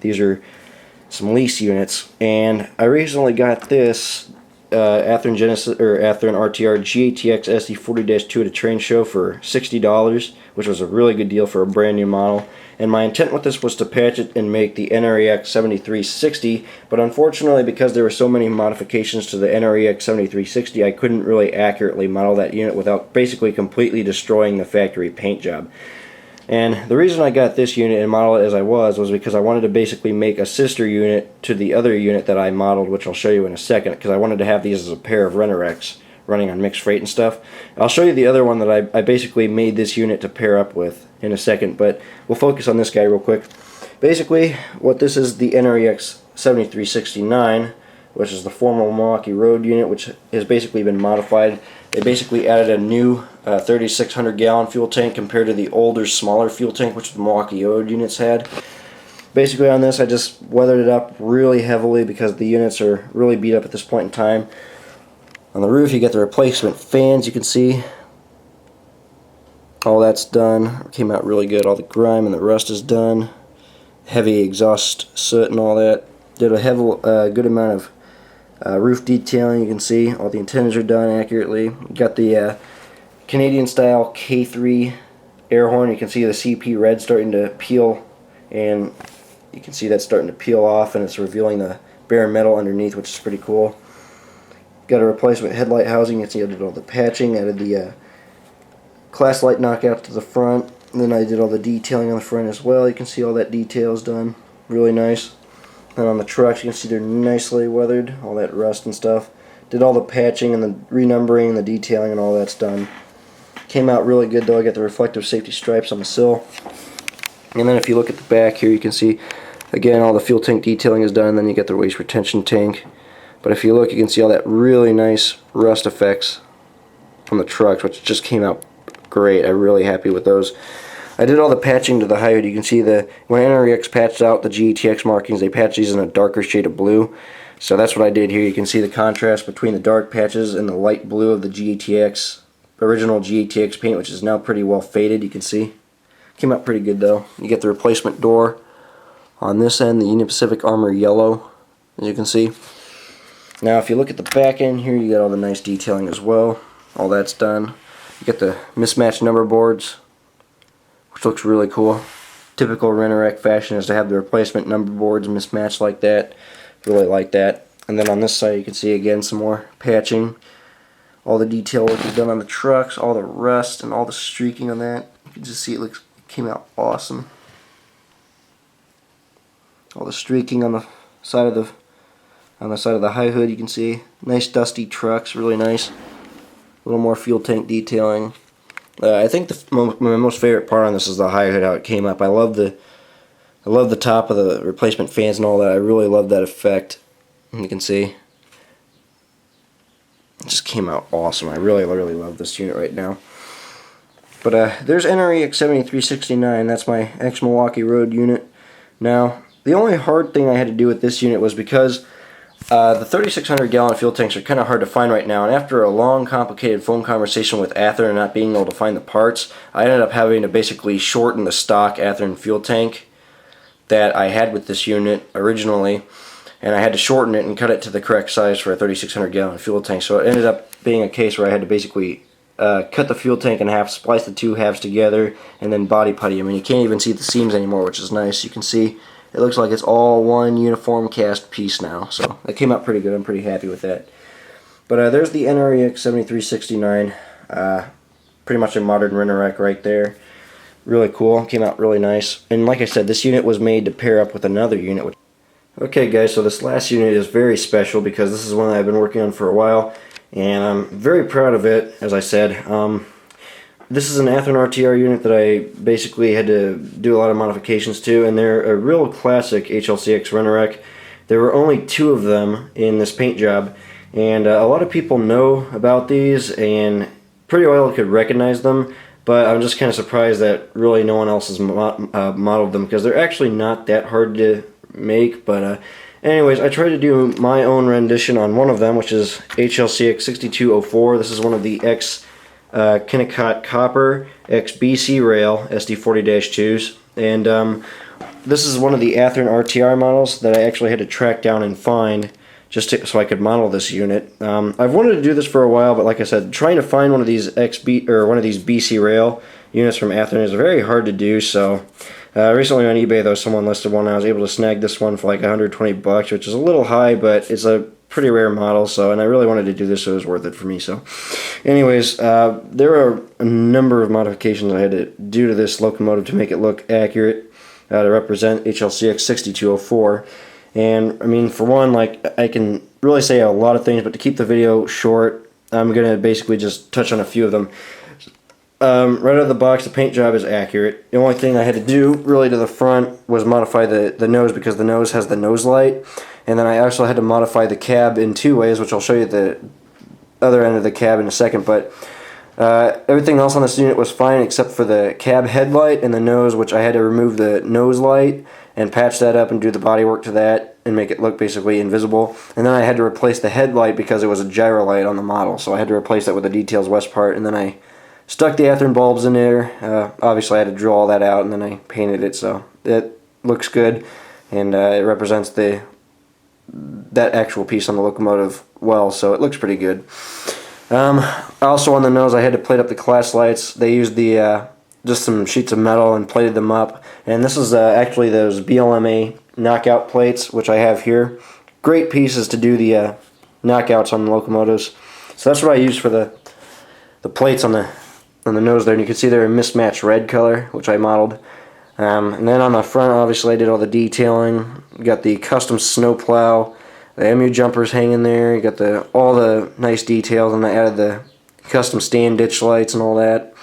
These are some lease units, and I recently got this Athearn RTR GATX SD40-2 at a train show for $60, which was a really good deal for a brand new model. And my intent with this was to patch it and make the NREX 7360, but unfortunately, because there were so many modifications to the NREX 7360, I couldn't really accurately model that unit without basically completely destroying the factory paint job. And the reason I got this unit and modeled it as I was because I wanted to basically make a sister unit to the other unit that I modeled, which I'll show you in a second, because I wanted to have these as a pair of Renorex running on mixed freight and stuff. I'll show you the other one that I basically made this unit to pair up with in a second, but we'll focus on this guy real quick. Basically, what this is, the NREX 7369, which is the former Milwaukee Road unit, which has basically been modified. They basically added a new 3,600 gallon fuel tank compared to the older, smaller fuel tank which the Milwaukee Road units had. Basically on this, I just weathered it up really heavily because the units are really beat up at this point in time. On the roof, you get the replacement fans, you can see. All that's done. Came out really good. All the grime and the rust is done. Heavy exhaust soot and all that. Did a good amount of roof detailing. You can see all the antennas are done accurately. Got the Canadian style K3 air horn. You can see the CP red starting to peel, and you can see that's starting to peel off, and it's revealing the bare metal underneath, which is pretty cool. Got a replacement headlight housing. You can see I did all the patching. Added the class light knockout to the front, and then I did all the detailing on the front as well. You can see all that detail is done. Really nice. And on the trucks, you can see they're nicely weathered, all that rust and stuff. Did all the patching and the renumbering and the detailing, and all that's done. Came out really good though. I got the reflective safety stripes on the sill. And then if you look at the back here, you can see, again, all the fuel tank detailing is done, and then you get the waste retention tank. But if you look, you can see all that really nice rust effects on the trucks, which just came out great. I'm really happy with those. I did all the patching to the high hood. You can see when NREX patched out the GATX markings, they patched these in a darker shade of blue. So that's what I did here. You can see the contrast between the dark patches and the light blue of the GATX, original GATX paint, which is now pretty well faded, you can see. Came out pretty good though. You get the replacement door on this end, the Union Pacific Armor yellow, as you can see. Now if you look at the back end here, you got all the nice detailing as well. All that's done. You get the mismatched number boards, which looks really cool. Typical Renorex fashion is to have the replacement number boards mismatched like that. Really like that. And then on this side you can see again some more patching. All the detail work is done on the trucks, all the rust and all the streaking on that. You can just see it came out awesome. All the streaking on the side of the high hood, you can see. Nice dusty trucks, really nice. A little more fuel tank detailing. I think my most favorite part on this is the high hood, how it came up. I love the top of the replacement fans and all that. I really love that effect. You can see it just came out awesome. I really love this unit right now. But there's NREX 7369. That's my ex-Milwaukee Road unit. Now, the only hard thing I had to do with this unit was because the 3,600 gallon fuel tanks are kind of hard to find right now, and after a long complicated phone conversation with Athearn and not being able to find the parts, I ended up having to basically shorten the stock Athearn fuel tank that I had with this unit originally, and I had to shorten it and cut it to the correct size for a 3,600 gallon fuel tank. So it ended up being a case where I had to basically cut the fuel tank in half, splice the two halves together, and then body putty. I mean, you can't even see the seams anymore, which is nice. You can see it looks like it's all one uniform cast piece now. So that came out pretty good. I'm pretty happy with that. But there's the NREX 7369. Pretty much a modern Renorex right there. Really cool. Came out really nice. And like I said, this unit was made to pair up with another unit. Okay guys, so this last unit is very special because this is one that I've been working on for a while, and I'm very proud of it, as I said. This is an Athearn RTR unit that I basically had to do a lot of modifications to, and they're a real classic HLCX Renorex. There were only 2 of them in this paint job, and a lot of people know about these and pretty well could recognize them, but I'm just kind of surprised that really no one else has modeled them, because they're actually not that hard to make. But anyways, I tried to do my own rendition on one of them, which is HLCX 6204. This is one of the Kennecott Copper XBC Rail SD40-2s, and this is one of the Athearn RTR models that I actually had to track down and find so I could model this unit. I've wanted to do this for a while, but like I said, trying to find one of these BC Rail units from Athearn is very hard to do. So recently on eBay, though, someone listed one. I was able to snag this one for like 120 bucks, which is a little high, but it's a pretty rare model. So, and I really wanted to do this, so it was worth it for me. So, anyways, there are a number of modifications I had to do to this locomotive to make it look accurate. To represent HLCX 6204. And I mean, for one, like, I can really say a lot of things, but to keep the video short, I'm going to basically just touch on a few of them. Right out of the box, the paint job is accurate. The only thing I had to do really to the front was modify the nose, because the nose has the nose light. And then I also had to modify the cab in two ways, which I'll show you the other end of the cab in a second. But everything else on this unit was fine except for the cab headlight and the nose, which I had to remove the nose light and patch that up and do the body work to that and make it look basically invisible. And then I had to replace the headlight because it was a gyro light on the model, so I had to replace that with the Details West part. And then I stuck the Athearn bulbs in there. Obviously I had to drill all that out, and then I painted it, so it looks good, and it represents that actual piece on the locomotive well, so it looks pretty good. Also on the nose, I had to plate up the class lights. They used the just some sheets of metal and plated them up. And this is actually those BLMA knockout plates, which I have here. Great pieces to do the knockouts on the locomotives. So that's what I used for the plates on the nose there. And you can see they're a mismatched red color, which I modeled. And then on the front, obviously, I did all the detailing. You got the custom snowplow. The MU jumpers hanging there. You got all the nice details, and I added the custom stand ditch lights and all that.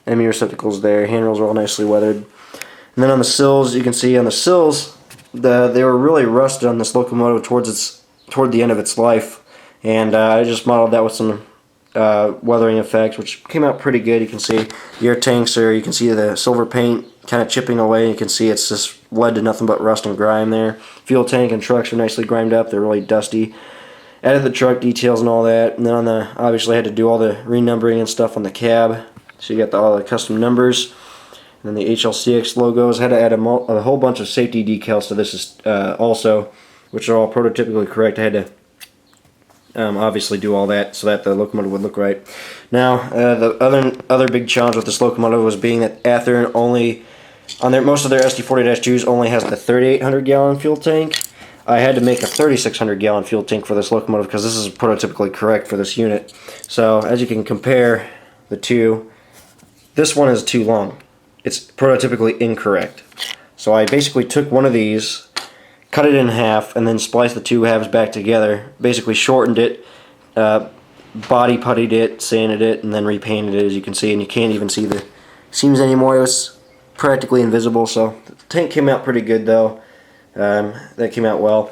MU receptacles there. Handrails are all nicely weathered. And then on the sills, you can see on the sills, they were really rusted on this locomotive toward the end of its life, and I just modeled that with some weathering effects, which came out pretty good. You can see the air tanks there. You can see the silver paint kind of chipping away. You can see it's just led to nothing but rust and grime there. Fuel tank and trucks are nicely grimed up. They're really dusty. Added the truck details and all that. And then obviously I had to do all the renumbering and stuff on the cab. So you got all the custom numbers. And then the HLCX logos. I had to add a whole bunch of safety decals to this also, which are all prototypically correct. I had to obviously do all that so that the locomotive would look right. Now, the other big challenge with this locomotive was being that Athearn only, most of their SD40-2s only has the 3,800 gallon fuel tank. I had to make a 3,600 gallon fuel tank for this locomotive because this is prototypically correct for this unit. So as you can compare the two, this one is too long. It's prototypically incorrect. So I basically took one of these, cut it in half, and then spliced the two halves back together. Basically shortened it, body puttied it, sanded it, and then repainted it, as you can see. And you can't even see the seams anymore. It was practically invisible. So the tank came out pretty good, though. That came out well.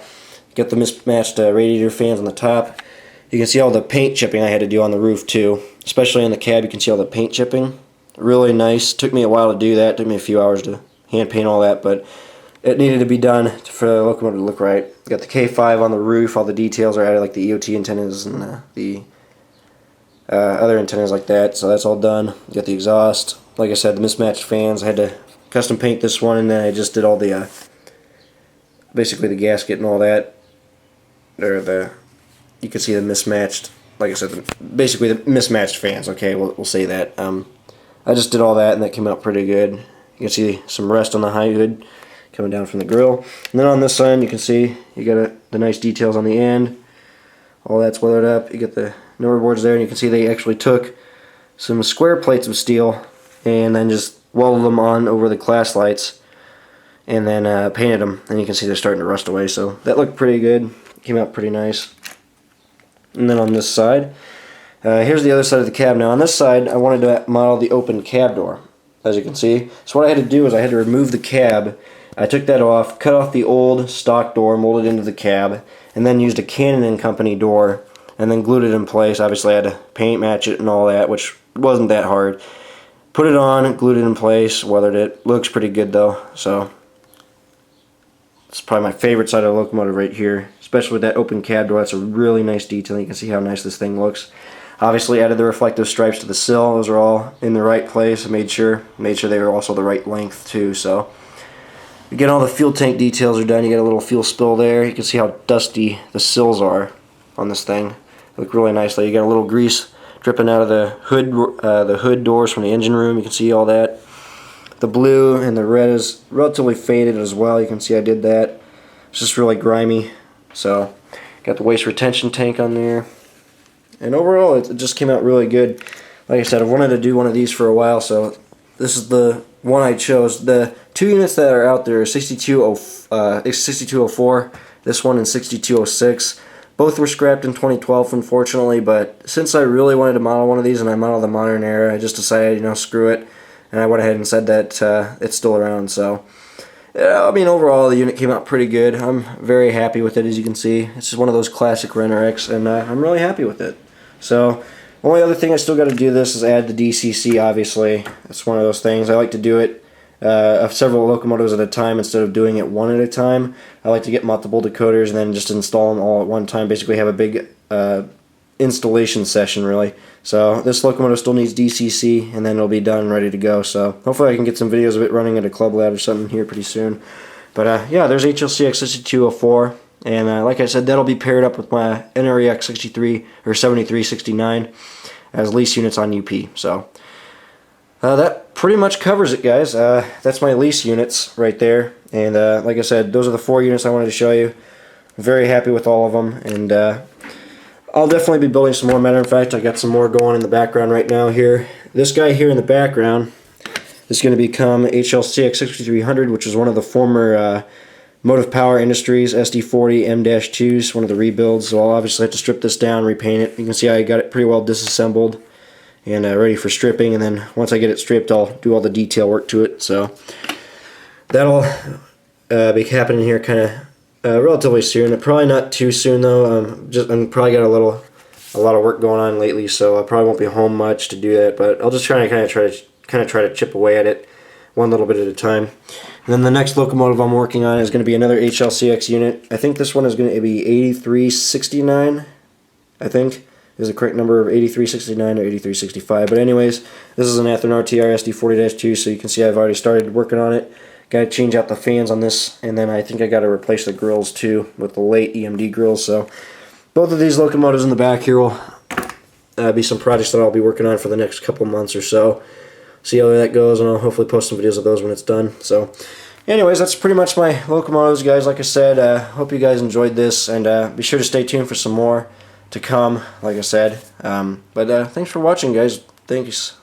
Got the mismatched radiator fans on the top. You can see all the paint chipping I had to do on the roof too, especially on the cab. You can see all the paint chipping. Really nice. Took me a while to do that. Took me a few hours to hand paint all that, but it needed to be done for the locomotive to look right. Got the K5 on the roof. All the details are added, like the EOT antennas and the other antennas like that. So that's all done. Got the exhaust. Like I said, the mismatched fans. I had to custom paint this one, and then I just did all the basically the gasket and all that. You can see the mismatched. Like I said, basically the mismatched fans. Okay, we'll say that. I just did all that, and that came out pretty good. You can see some rest on the high hood coming down from the grill. And then on this side, you can see you got the nice details on the end. All that's weathered up. You get the number boards there, and you can see they actually took some square plates of steel and then just welded them on over the class lights, and then painted them. And you can see they're starting to rust away. So that looked pretty good. Came out pretty nice. And then on this side, here's the other side of the cab. Now on this side, I wanted to model the open cab door, as you can see. So what I had to do is I had to remove the cab. I took that off, cut off the old stock door, molded into the cab, and then used a Canon & Company door, and then glued it in place. Obviously I had to paint match it and all that, which wasn't that hard. Put it on, glued it in place, weathered it. Looks pretty good though, so it's probably my favorite side of the locomotive right here, especially with that open cab door. That's a really nice detail. You can see how nice this thing looks. Obviously added the reflective stripes to the sill. Those are all in the right place. I made sure they were also the right length too. So Again, all the fuel tank details are done. You got a little fuel spill there. You can see how dusty the sills are on this thing. They look really nicely. You got a little grease dripping out of the hood doors from the engine room. You can see all that. The blue and the red is relatively faded as well. You can see I did that. It's just really grimy. So, got the waste retention tank on there. And overall, it just came out really good. Like I said, I've wanted to do one of these for a while, so this is the one I chose. The two units that are out there are 6204, this one, and 6206. Both were scrapped in 2012, unfortunately, but since I really wanted to model one of these and I modeled the modern era, I just decided, you know, screw it, and I went ahead and said that it's still around. So, yeah, I mean, overall, the unit came out pretty good. I'm very happy with it, as you can see. It's just one of those classic Renner-X, and I'm really happy with it. So, only other thing I still got to do this is add the DCC, obviously. It's one of those things. I like to do it of several locomotives at a time instead of doing it one at a time. I like to get multiple decoders and then just install them all at one time. Basically have a big installation session, really. So this locomotive still needs DCC, and then it'll be done and ready to go. So hopefully I can get some videos of it running at a club lab or something here pretty soon. But yeah, there's HLCX 6204. And like I said, that'll be paired up with my NREX 63 or 7369 as lease units on UP. So that pretty much covers it, guys. That's my lease units right there. And like I said, those are the 4 units I wanted to show you. I'm very happy with all of them. And I'll definitely be building some more. Matter of fact, I got some more going in the background right now here. This guy here in the background is going to become HLCX 6300, which is one of the former Motive Power Industries SD40 M-2s, one of the rebuilds. So I'll obviously have to strip this down, repaint it. You can see I got it pretty well disassembled and ready for stripping, and then once I get it stripped, I'll do all the detail work to it. So that'll be happening here kind of relatively soon. Probably not too soon though. I'm probably got a lot of work going on lately, so I probably won't be home much to do that. But I'll just try to chip away at it one little bit at a time. And then the next locomotive I'm working on is going to be another HLCX unit. I think this one is going to be 8369. I think is the correct number of 8369 or 8365. But anyways, this is an Athearn RTR SD40-2, so you can see I've already started working on it. Got to change out the fans on this, and then I think I got to replace the grills too with the late EMD grills. So both of these locomotives in the back here will be some projects that I'll be working on for the next couple months or so. See how that goes, and I'll hopefully post some videos of those when it's done. So anyways, that's pretty much my locomotives, guys. Like I said, hope you guys enjoyed this, and be sure to stay tuned for some more to come, like I said. But thanks for watching, guys. Thanks.